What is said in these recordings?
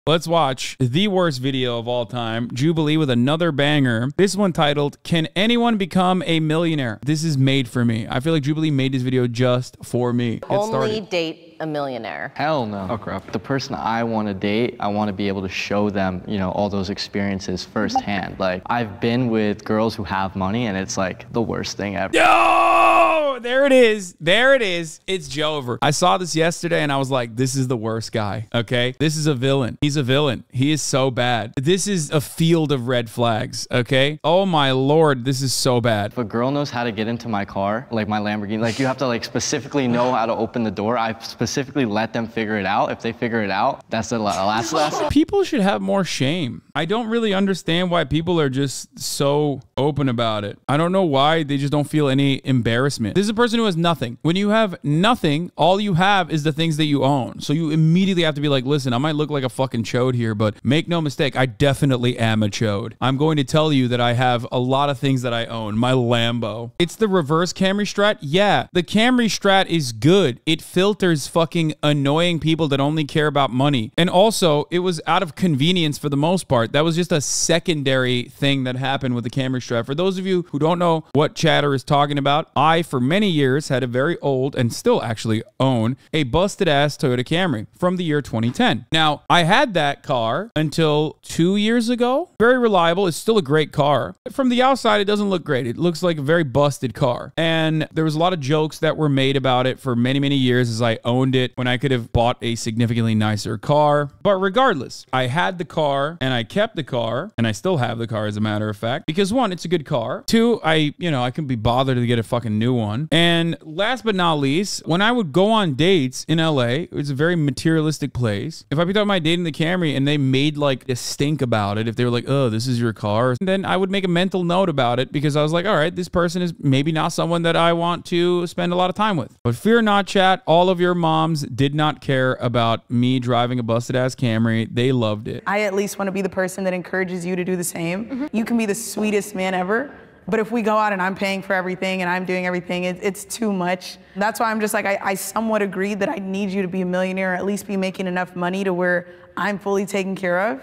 Let's watch the worst video of all time, Jubilee with another banger. This one titled, Can Anyone Become a Millionaire? This is made for me. I feel like Jubilee made this video just for me. Only date a millionaire. Hell no. Oh crap. The person I want to date, I want to be able to show them, you know, all those experiences firsthand. Like, I've been with girls who have money and it's like the worst thing ever. Yo! There it is. There it is. It's Jover. I saw this yesterday and I was like, this is the worst guy, okay? This is a villain. He's a villain. He is so bad. This is a field of red flags, okay? Oh my Lord, this is so bad. If a girl knows how to get into my car, like my Lamborghini, like you have to like specifically know how to open the door. I specifically let them figure it out. If they figure it out, that's the last lesson. People should have more shame. I don't really understand why people are just so open about it. I don't know why they just don't feel any embarrassment. This is a person who has nothing. When you have nothing, all you have is the things that you own. So you immediately have to be like, listen, I might look like a fucking chode here, but make no mistake, I definitely am a chode. I'm going to tell you that I have a lot of things that I own. My Lambo. It's the reverse Camry Strat. Yeah, the Camry Strat is good. It filters fucking annoying people that only care about money. And also, it was out of convenience for the most part. That was just a secondary thing that happened with the Camry Strat. For those of you who don't know what Chatter is talking about, I, for many years, had a very old and still actually own a busted ass Toyota Camry from the year 2010. Now, I had that car until 2 years ago. Very reliable. It's still a great car. From the outside, it doesn't look great. It looks like a very busted car. And there was a lot of jokes that were made about it for many, many years as I owned it when I could have bought a significantly nicer car. But regardless, I had the car and I kept the car, and I still have the car as a matter of fact, because one, it's a good car. Two, I couldn't be bothered to get a fucking new one. And last but not least, when I would go on dates in LA, it was a very materialistic place. If I'd be talking about dating the Camry and they made like a stink about it, if they were like, oh, this is your car, then I would make a mental note about it because I was like, all right, this person is maybe not someone that I want to spend a lot of time with. But fear not, chat, all of your moms did not care about me driving a busted ass Camry. They loved it. I at least want to be the person that encourages you to do the same. You can be the sweetest man ever, but if we go out and I'm paying for everything and I'm doing everything, it's too much. That's why I'm just like, I somewhat agree that I need you to be a millionaire, or at least be making enough money to where I'm fully taken care of.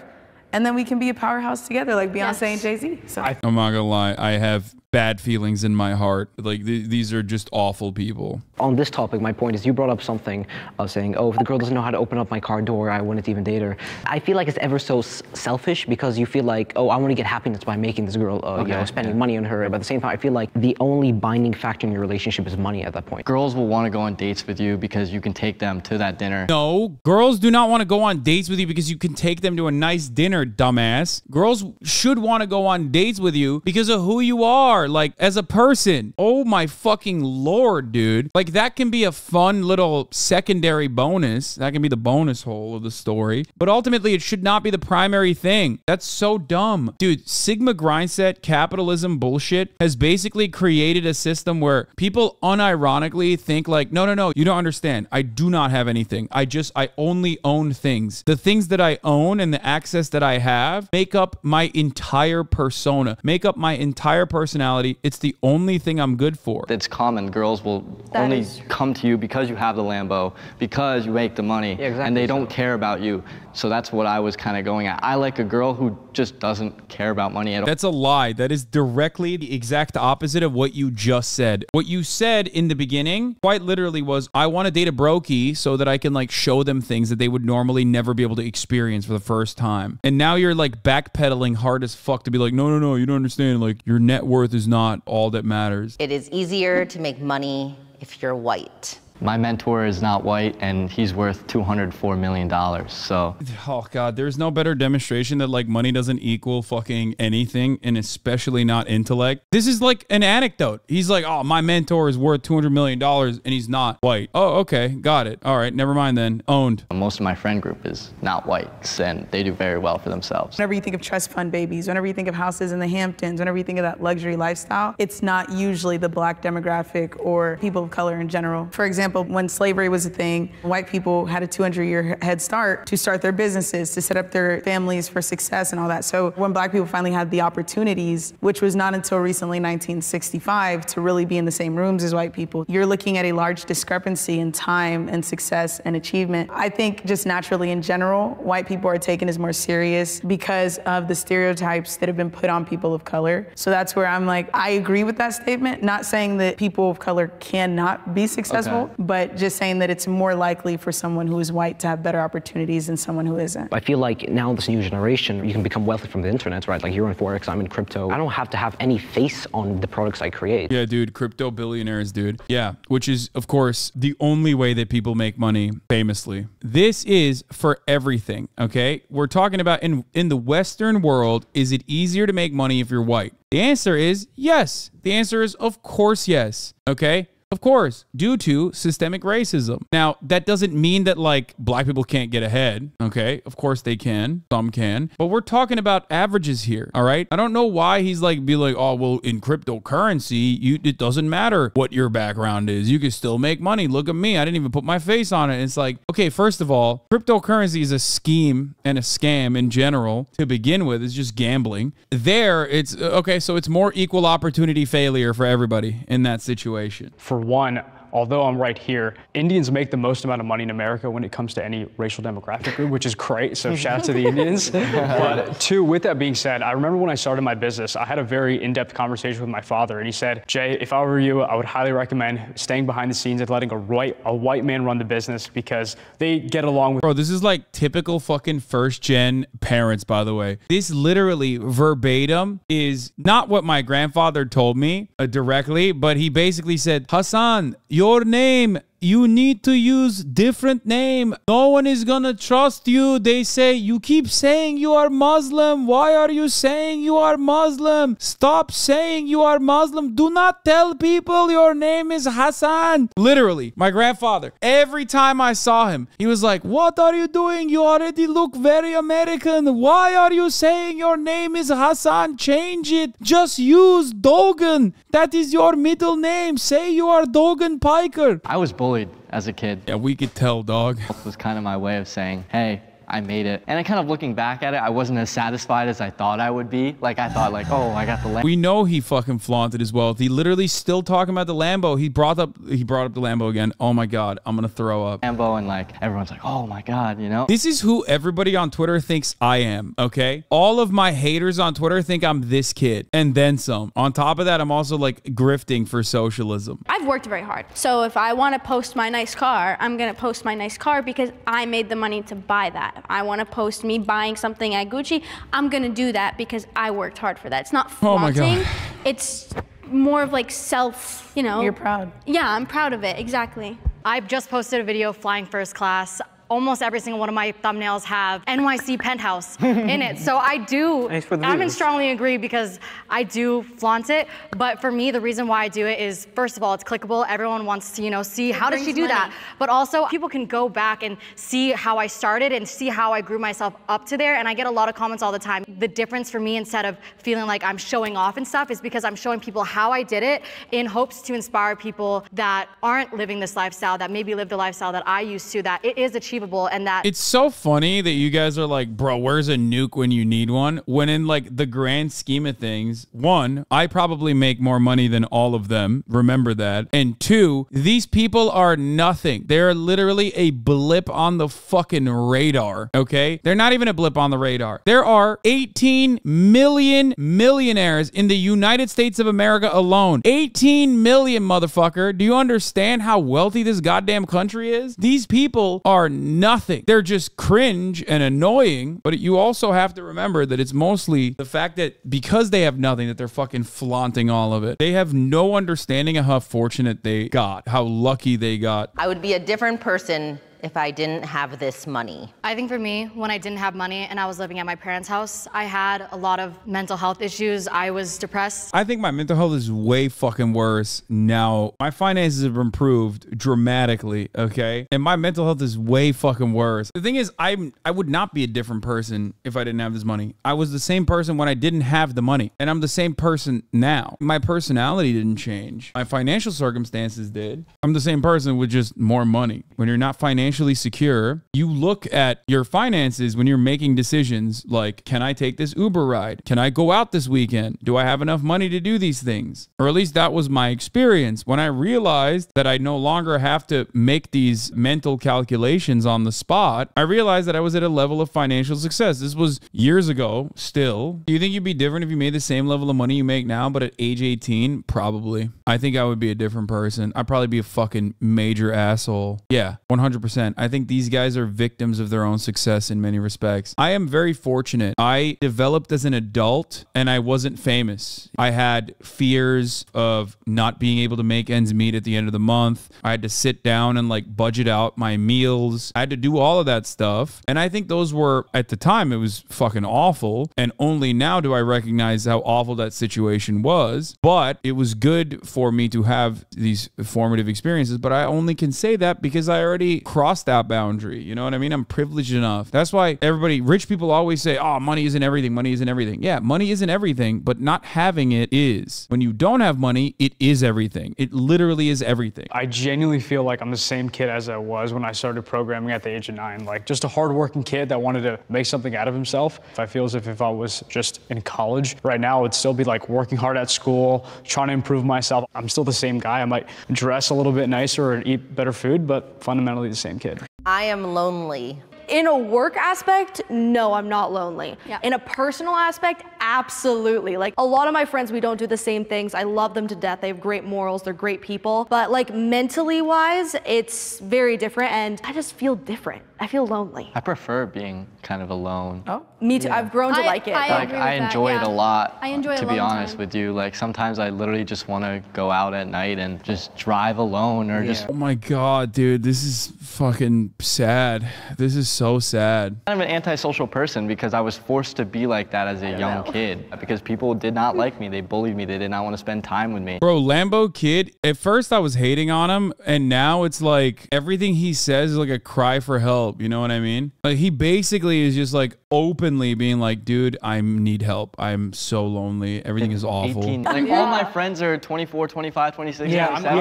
And then we can be a powerhouse together like Beyonce and Jay-Z. So. I'm not gonna lie, I have bad feelings in my heart. Like, these are just awful people. On this topic, my point is you brought up something saying, oh, if the girl doesn't know how to open up my car door, I wouldn't even date her. I feel like it's ever so selfish because you feel like, oh, I want to get happiness by making this girl, spending money on her. But at the same time, I feel like the only binding factor in your relationship is money at that point. Girls will want to go on dates with you because you can take them to that dinner. No, girls do not want to go on dates with you because you can take them to a nice dinner, dumbass. Girls should want to go on dates with you because of who you are. Like, as a person. Oh my fucking Lord, dude. Like, that can be a fun little secondary bonus. That can be the bonus hole of the story. But ultimately, it should not be the primary thing. That's so dumb. Dude, Sigma grindset capitalism bullshit has basically created a system where people unironically think like, no, you don't understand. I do not have anything. I only own things. The things that I own and the access that I have make up my entire persona, make up my entire personality. It's the only thing I'm good for. It's common. Girls will only come to you because you have the Lambo, because you make the money, and they don't care about you. So that's what I was kind of going at. I like a girl who just doesn't care about money at all. That's a lie. That is directly the exact opposite of what you just said. What you said in the beginning, quite literally, was, I want to date a brokey so that I can like show them things that they would normally never be able to experience for the first time. And now you're like backpedaling hard as fuck to be like, no, you don't understand. Like, your net worth is not all that matters. It is easier to make money if you're white. My mentor is not white, and he's worth $204 million, so. Oh God, there's no better demonstration that like money doesn't equal fucking anything, and especially not intellect. This is like an anecdote. He's like, oh, my mentor is worth $200 million, and he's not white. Oh, okay, got it. All right, never mind then. Owned. Most of my friend group is not whites, and they do very well for themselves. Whenever you think of trust fund babies, whenever you think of houses in the Hamptons, whenever you think of that luxury lifestyle, it's not usually the Black demographic or people of color in general. For example, example, when slavery was a thing, white people had a 200-year head start to start their businesses, to set up their families for success and all that. So when black people finally had the opportunities, which was not until recently 1965, to really be in the same rooms as white people, you're looking at a large discrepancy in time and success and achievement. I think just naturally in general, white people are taken as more serious because of the stereotypes that have been put on people of color. So that's where I'm like, I agree with that statement. Not saying that people of color cannot be successful, but just saying that it's more likely for someone who is white to have better opportunities than someone who isn't. I feel like now this new generation, you can become wealthy from the internet, right? Like you're in Forex, I'm in crypto. I don't have to have any face on the products I create. Yeah, dude, crypto billionaires, dude. Yeah, which is, of course, the only way that people make money, famously. This is for everything, okay? We're talking about in the Western world, is it easier to make money if you're white? The answer is yes. The answer is, of course, yes, okay? Of course, due to systemic racism. Now, that doesn't mean that like black people can't get ahead, okay? Of course they can, some can, but we're talking about averages here, all right? I don't know why he's like, be like, oh, well, in cryptocurrency, it doesn't matter what your background is. You can still make money. Look at me. I didn't even put my face on it. It's like, okay, first of all, cryptocurrency is a scheme and a scam in general to begin with. It's just gambling. There, it's, okay, so it's more equal opportunity failure for everybody in that situation. For one, although I'm right here, Indians make the most amount of money in America when it comes to any racial demographic group, which is great, so shout out to the Indians. But two, with that being said, I remember when I started my business, I had a very in-depth conversation with my father, and he said, Jay, if I were you, I would highly recommend staying behind the scenes and letting a white man run the business because they get along with— Bro, this is like typical fucking first-gen parents, by the way. This literally verbatim is not what my grandfather told me directly, but he basically said, Hasan, your name, you need to use different name. No one is gonna trust you. They say, you keep saying you are Muslim. Why are you saying you are Muslim? Stop saying you are Muslim. Do not tell people your name is Hasan. Literally, my grandfather, every time I saw him, he was like, what are you doing? You already look very American. Why are you saying your name is Hasan? Change it. Just use Dogan. That is your middle name. Say you are Dogan Piker. I was bullied as a kid. Yeah, we could tell, dog. It was kind of my way of saying, hey, I made it. And I kind of looking back at it, I wasn't as satisfied as I thought I would be. Like I thought like, oh, I got the Lambo. We know he fucking flaunted his wealth. He literally still talking about the Lambo. He brought up the Lambo again. Oh my God, I'm gonna throw up. Lambo, and like everyone's like, oh my God, you know? This is who everybody on Twitter thinks I am, okay? All of my haters on Twitter think I'm this kid and then some. On top of that, I'm also like grifting for socialism. I've worked very hard. So if I want to post my nice car, I'm gonna post my nice car because I made the money to buy that. If I want to post me buying something at Gucci, I'm gonna do that because I worked hard for that. It's not flaunting. Oh my God. It's more of like self, you know. You're proud. Yeah, I'm proud of it, exactly. I've just posted a video flying first class. Almost every single one of my thumbnails have NYC penthouse in it. So I do, I'm in strongly agree because I do flaunt it. But for me, the reason why I do it is, first of all, it's clickable. Everyone wants to, you know, see how did she do that? But also people can go back and see how I started and see how I grew myself up to there. And I get a lot of comments all the time. The difference for me, instead of feeling like I'm showing off and stuff, is because I'm showing people how I did it in hopes to inspire people that aren't living this lifestyle, that maybe live the lifestyle that I used to, that it is achievable. And that it's so funny that you guys are like, bro, where's a nuke when you need one? When in like the grand scheme of things, one, I probably make more money than all of them. Remember that. And two, these people are nothing. They're literally a blip on the fucking radar. Okay. They're not even a blip on the radar. There are 18 million millionaires in the United States of America alone. 18 million, motherfucker. Do you understand how wealthy this goddamn country is? These people are nothing. They're just cringe and annoying, but you also have to remember that it's mostly the fact that because they have nothing, that they're fucking flaunting all of it. They have no understanding of how fortunate they got, how lucky they got. I would be a different person if I didn't have this money? I think for me, when I didn't have money and I was living at my parents' house, I had a lot of mental health issues. I was depressed. I think my mental health is way fucking worse now. My finances have improved dramatically, okay? And my mental health is way fucking worse. The thing is, I would not be a different person if I didn't have this money. I was the same person when I didn't have the money, and I'm the same person now. My personality didn't change. My financial circumstances did. I'm the same person with just more money. When you're not financially secure, you look at your finances when you're making decisions like, can I take this Uber ride? Can I go out this weekend? Do I have enough money to do these things? Or at least that was my experience. When I realized that I no longer have to make these mental calculations on the spot, I realized that I was at a level of financial success. This was years ago still. Do you think you'd be different if you made the same level of money you make now, but at age 18? Probably. I think I would be a different person. I'd probably be a fucking major asshole. Yeah, 100%. I think these guys are victims of their own success in many respects. I am very fortunate. I developed as an adult and I wasn't famous. I had fears of not being able to make ends meet at the end of the month. I had to sit down and like budget out my meals. I had to do all of that stuff. And I think those were, at the time, it was fucking awful. And only now do I recognize how awful that situation was. But it was good for me to have these formative experiences. But I only can say that because I already crossed that boundary. You know what I mean? I'm privileged enough. That's why rich people always say, oh, money isn't everything. Money isn't everything. Yeah, money isn't everything, but not having it is. When you don't have money, it is everything. It literally is everything. I genuinely feel like I'm the same kid as I was when I started programming at the age of 9. Like just a hardworking kid that wanted to make something out of himself. I feel as if I was just in college right now, I would still be like working hard at school, trying to improve myself. I'm still the same guy. I might dress a little bit nicer and eat better food, but fundamentally the same kid. I am lonely. In a work aspect, no, I'm not lonely. Yeah. In a personal aspect, absolutely. Like a lot of my friends, we don't do the same things. I love them to death. They have great morals. They're great people. But like mentally wise, it's very different and I just feel different. I feel lonely. I prefer being kind of alone. Oh, me too. Yeah. I've grown to like it. I enjoy it a lot. I enjoy it, to be honest with you. Like sometimes I literally just want to go out at night and just drive alone or just. Oh my God, dude, this is fucking sad. This is so sad. I'm an antisocial person because I was forced to be like that as a young kid because people did not like me. They bullied me. They did not want to spend time with me. Bro, Lambo Kid, at first I was hating on him and now it's like everything he says is like a cry for help. You know what I mean? Like he basically is just like openly being like, dude, I need help. I'm so lonely. Everything is awful. 18. Like all my friends are 24, 25, 26, yeah, 27.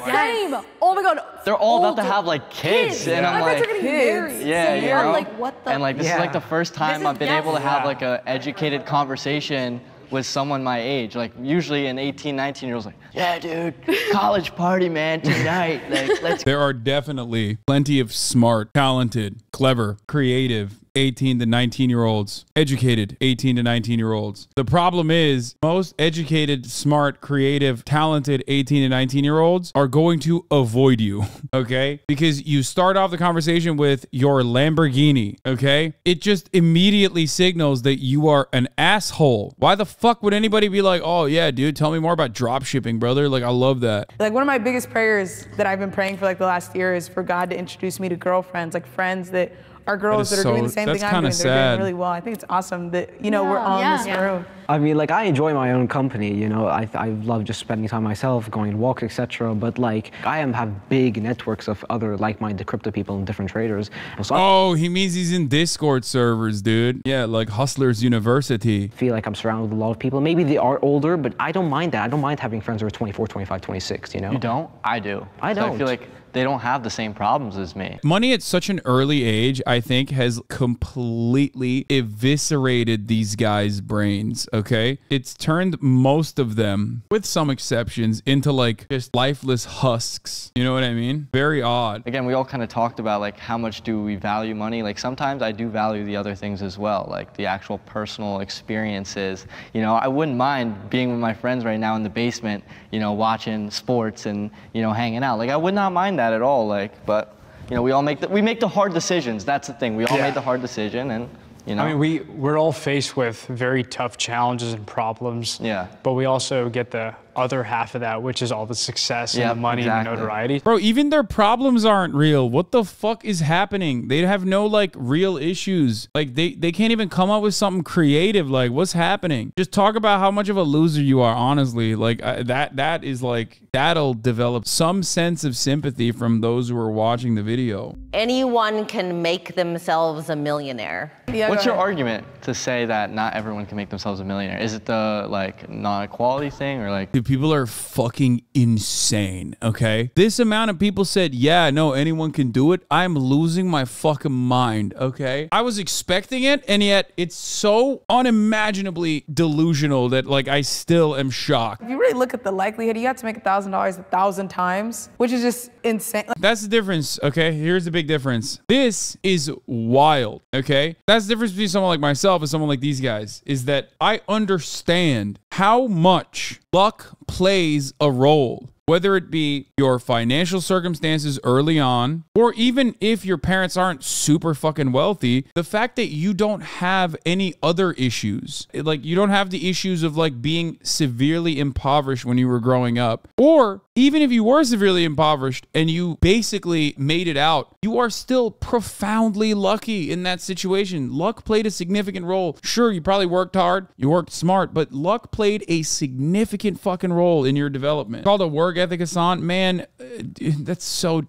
Same. Oh my God. They're all about to have like kids. And I'm like, kids. Yeah, you know? Like what the? And like this is like the first time I've been able to have like an educated conversation with someone my age. Like usually an 18, 19-year-old's like, yeah, dude, college party, man, tonight. Like, let's. There are definitely plenty of smart, talented, clever, creative 18 to 19-year-olds, educated 18 to 19-year-olds. The problem is most educated, smart, creative, talented 18 to 19-year-olds are going to avoid you, okay? Because you start off the conversation with your Lamborghini, okay? It just immediately signals that you are an asshole. Why the fuck would anybody be like, oh yeah, dude, tell me more about drop shipping, brother? Like, I love that. Like one of my biggest prayers that I've been praying for like the last year is for God to introduce me to girlfriends, like friends that are girls that are doing the same thing I'm doing. They're doing really well. I think it's awesome that, you know, we're all in this room. I mean, like, I enjoy my own company, you know. I love just spending time myself, going on walks, etc. But, like, I have big networks of other like-minded crypto people and different traders. So oh, he means he's in Discord servers, dude. Yeah, like Hustlers University. I feel like I'm surrounded with a lot of people. Maybe they are older, but I don't mind that. I don't mind having friends who are 24, 25, 26, you know? You don't? I do. I don't. So I feel like they don't have the same problems as me. Money at such an early age, I think, has completely eviscerated these guys' brains, okay? It's turned most of them, with some exceptions, into like just lifeless husks. You know what I mean? Very odd. Again, we all kind of talked about like how much do we value money? Like sometimes I do value the other things as well, like the actual personal experiences. You know, I wouldn't mind being with my friends right now in the basement, you know, watching sports and, you know, hanging out. Like I would not mind that at all, like, but you know, we make the hard decisions. That's the thing. We all made the hard decision, and you know. I mean, we're all faced with very tough challenges and problems. Yeah. But we also get the other half of that, which is all the success and the money and the notoriety. Bro, even their problems aren't real. What the fuck is happening? They have no like real issues. Like they can't even come up with something creative. Like what's happening? Just talk about how much of a loser you are, honestly. Like that is like, that'll develop some sense of sympathy from those who are watching the video. Anyone can make themselves a millionaire. What's your argument to say that not everyone can make themselves a millionaire? Is it the like non-equality thing, or like? Dude, people are fucking insane, okay? This amount of people said, yeah, no, anyone can do it. I'm losing my fucking mind, okay? I was expecting it, and yet it's so unimaginably delusional that like I still am shocked. If you really look at the likelihood, you have to make $1,000 1,000 times, which is just insane. That's the difference, okay? Here's the big difference. This is wild, okay? That's the difference between someone like myself and someone like these guys, is that I understand how much luck plays a role. Whether it be your financial circumstances early on, or even if your parents aren't super fucking wealthy, the fact that you don't have any other issues, like you don't have the issues of like being severely impoverished when you were growing up, or even if you were severely impoverished and you basically made it out, you are still profoundly lucky in that situation. Luck played a significant role. Sure, you probably worked hard, you worked smart, but luck played a significant fucking role in your development. Called a work ethic, Hasan, man, that's so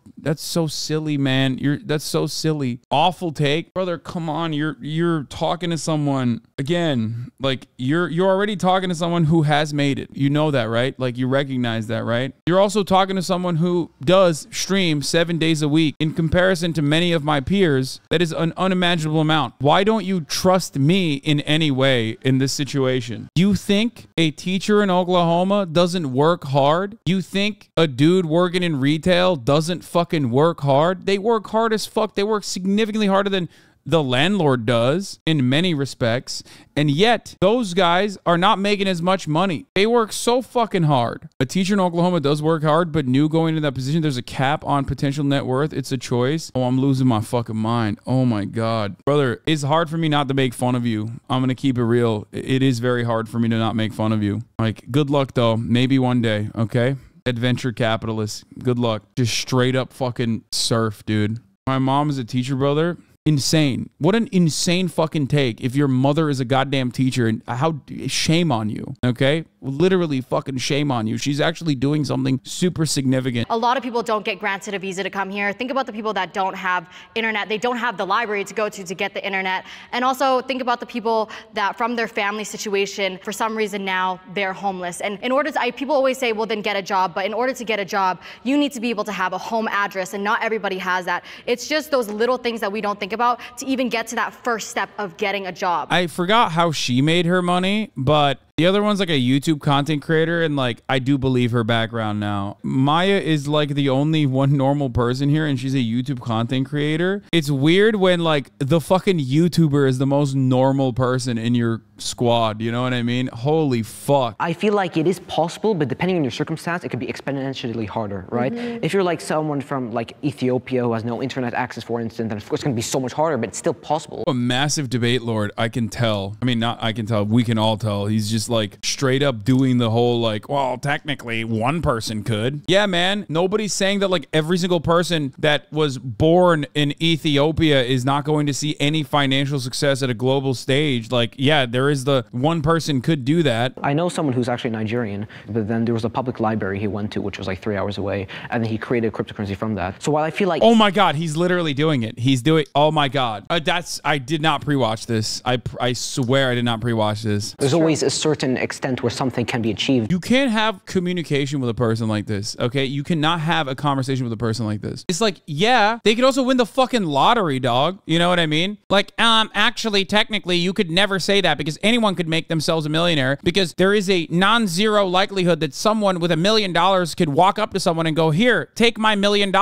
silly, man. That's so silly. Awful take, brother. Come on, you're talking to someone again. Like you're already talking to someone who has made it. You know that, right? Like you recognize that, right? You're also talking to someone who does stream 7 days a week. In comparison to many of my peers, that is an unimaginable amount. Why don't you trust me in any way in this situation? You think a teacher in Oklahoma doesn't work hard? You think a dude working in retail doesn't fucking work hard? They work hard as fuck. They work significantly harder than the landlord does in many respects, and yet those guys are not making as much money. They work so fucking hard. A teacher in Oklahoma does work hard, but knew going into that position there's a cap on potential net worth. It's a choice. Oh, I'm losing my fucking mind. Oh my God. Brother, it's hard for me not to make fun of you. I'm gonna keep it real. It is very hard for me to not make fun of you. Like, good luck though. Maybe one day, okay? Adventure capitalist. Good luck. Just straight up fucking surf, dude. My mom is a teacher, brother. Insane. What an insane fucking take. If your mother is a goddamn teacher, and how, shame on you, okay? Literally fucking shame on you. She's actually doing something super significant. A lot of people don't get granted a visa to come here. Think about the people that don't have internet. They don't have the library to go to get the internet. And also think about the people that from their family situation, for some reason now they're homeless. And in order to, people always say, well, then get a job. But in order to get a job, you need to be able to have a home address, and not everybody has that. It's just those little things that we don't think about to even get to that first step of getting a job. I forgot how she made her money, but the other one's like a YouTube content creator, and like I do believe her background now. Maya is like the only one normal person here, and she's a YouTube content creator. It's weird when like the fucking YouTuber is the most normal person in your squad, you know what I mean? Holy fuck. I feel like it is possible, but depending on your circumstance, it could be exponentially harder, right? If you're like someone from like Ethiopia who has no internet access, for instance, then of course it's gonna be so much harder, but it's still possible. A massive debate lord, I can tell. I mean, not I can tell, we can all tell. He's just like straight up doing the whole like, well, technically one person could. Yeah, man, nobody's saying that like every single person that was born in Ethiopia is not going to see any financial success at a global stage. Like, yeah, there is the one person could do that. I know someone who's actually Nigerian, but then there was a public library he went to, which was like 3 hours away, and then he created cryptocurrency from that. So while I feel like— Oh my God, he's literally doing it. He's doing, oh my God. I did not pre-watch this. I swear I did not pre-watch this. There's always a certain extent where something can be achieved. You can't have communication with a person like this, okay? You cannot have a conversation with a person like this. It's like, yeah, they could also win the fucking lottery, dog. You know what I mean? Like, actually, technically, you could never say that because anyone could make themselves a millionaire, because there is a non-zero likelihood that someone with $1 million could walk up to someone and go, here, take my $1 million.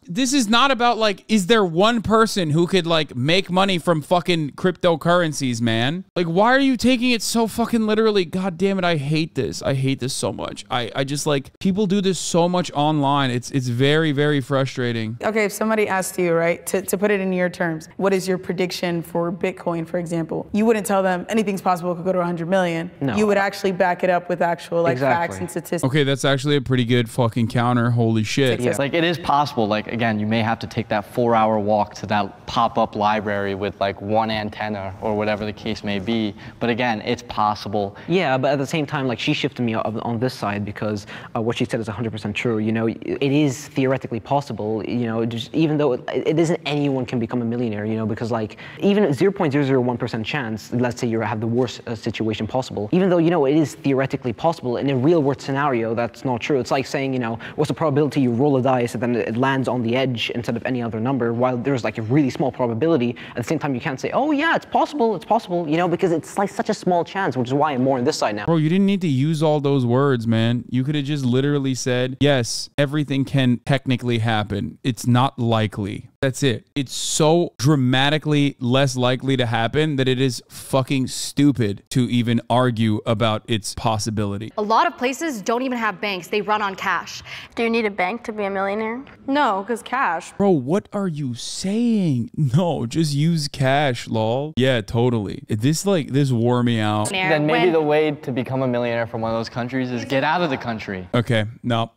This is not about like, is there one person who could like make money from fucking cryptocurrencies, man? Like, why are you taking it so fucking literally? like, God damn it, I hate this. I hate this so much. I just like, people do this so much online. It's very, very frustrating. Okay, if somebody asked you, right, to put it in your terms, what is your prediction for Bitcoin, for example? You wouldn't tell them anything's possible, it could go to 100 million. No. You would actually back it up with actual like facts and statistics. Okay, that's actually a pretty good fucking counter. Holy shit. Yeah. Like, it is possible. Like, again, you may have to take that 4-hour walk to that pop-up library with like one antenna or whatever the case may be. But again, it's possible. Yeah, but at the same time, like, she shifted me on this side because what she said is 100% true. You know, it is theoretically possible, you know, just even though it isn't anyone can become a millionaire, you know, because like even 0.001% chance, let's say you have the worst situation possible, even though, you know, it is theoretically possible, in a real world scenario, that's not true. It's like saying, you know, what's the probability you roll a dice and then it lands on the edge instead of any other number, while there's like a really small probability. At the same time, you can't say, oh yeah, it's possible, you know, because it's like such a small chance, which is why I'm more on this side now. Bro, you didn't need to use all those words, man. You could have just literally said, yes, everything can technically happen. It's not likely. That's it. It's so dramatically less likely to happen that it is fucking stupid to even argue about its possibility. A lot of places don't even have banks. They run on cash. Do you need a bank to be a millionaire? No, because cash. Bro, what are you saying? No, just use cash, lol. Yeah, totally. This wore me out. Then maybe the way to become a millionaire from one of those countries is get out of the country. Okay, no.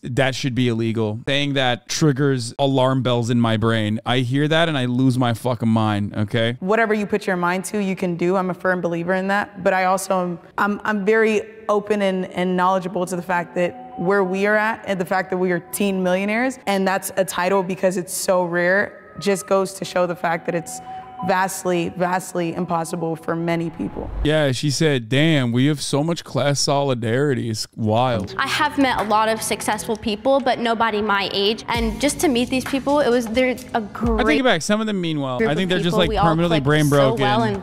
That should be illegal. Saying that triggers alarm bells in my brain. I hear that and I lose my fucking mind, okay? Whatever you put your mind to, you can do. I'm a firm believer in that. But I also I'm very open and knowledgeable to the fact that where we are at and the fact that we are teen millionaires, and that's a title because it's so rare, just goes to show the fact that it's vastly, vastly impossible for many people. Yeah, she said, damn, we have so much class solidarity. It's wild. I have met a lot of successful people, but nobody my age. And just to meet these people, they're a great I take it back. Some of them mean well. group I think of they're just people. like We all permanently clicked brain so broken. well, and